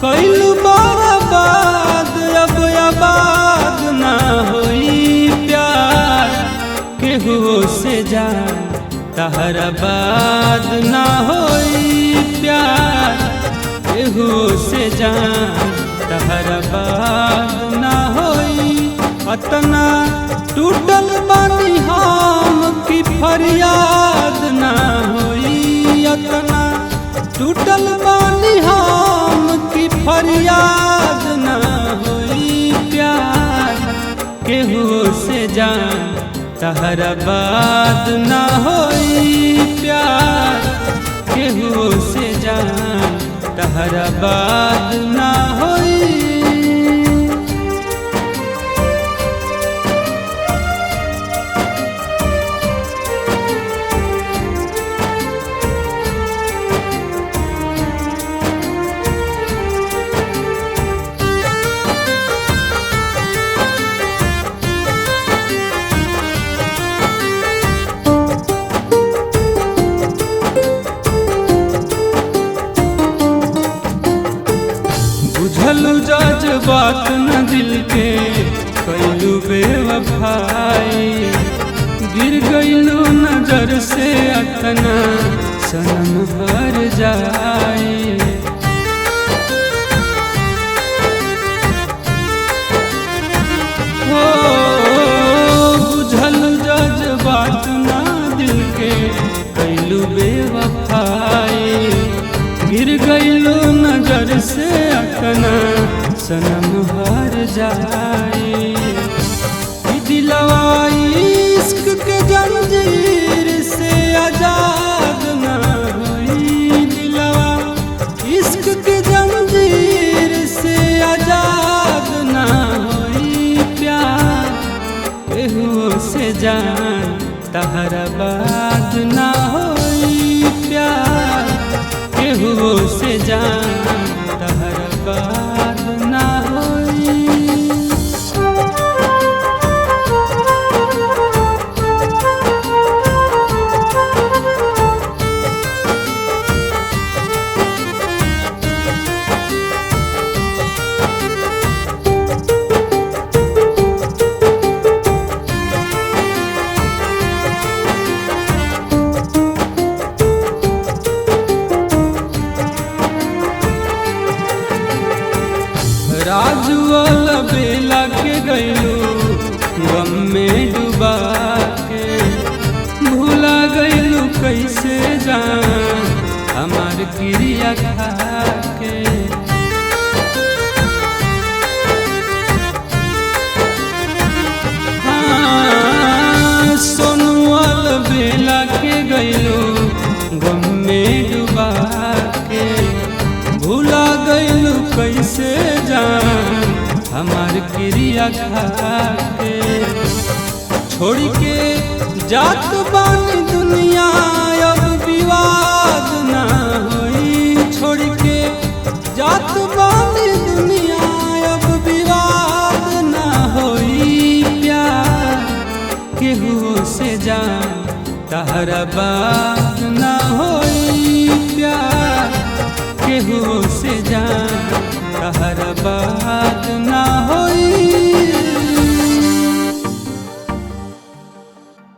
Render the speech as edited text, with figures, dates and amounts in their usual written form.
कैलू बर्बाद अब आबाद ना होई प्यार केहू से जान तहरा बाद ना होई प्यार केहू से जान तहरा बाद ना होई। अतना टूटल बानी हम की फरियाद ना होई, अतना टूटल बानी हम की फरियाद ना होई प्यार केहू से जान तहरा बाद ना होई प्यार केहू से जान तहरा बाद ना होई। बुझलू जज्बात न दिल के कैलू बेवफाई, गिर गईलू नजर से अतना सनम हर जाए। हो बुझलू जज्बात न दिल के कैलू बेवफाई, गिर गईलू नजर से अतना सनम हर जाए। दिलवा इश्क के जंजीर से आजाद ना होई, दिलवा इश्क के जंजीर से आजाद ना होई प्यार केहू से जान तहरा बाद ना होई प्यार केहू से जान तहरा बाद ना होई। राजू वाला बेला के गईलू गम में डुबा के, भूला गईलू कैसे जान हमार क्रिया खा के। हाँ सोनू वाला बेला के गईलू गम में डुबा के, भूला गईलू कैसे जान हमार क्रिया खा के। छोड़ के जात बानी दुनिया अब विवाद ना होई, छोड़ के जात बानी दुनिया अब विवाद ना होई प्यार केहू से जान तहरा बाद ना होई प्यार केहू से जान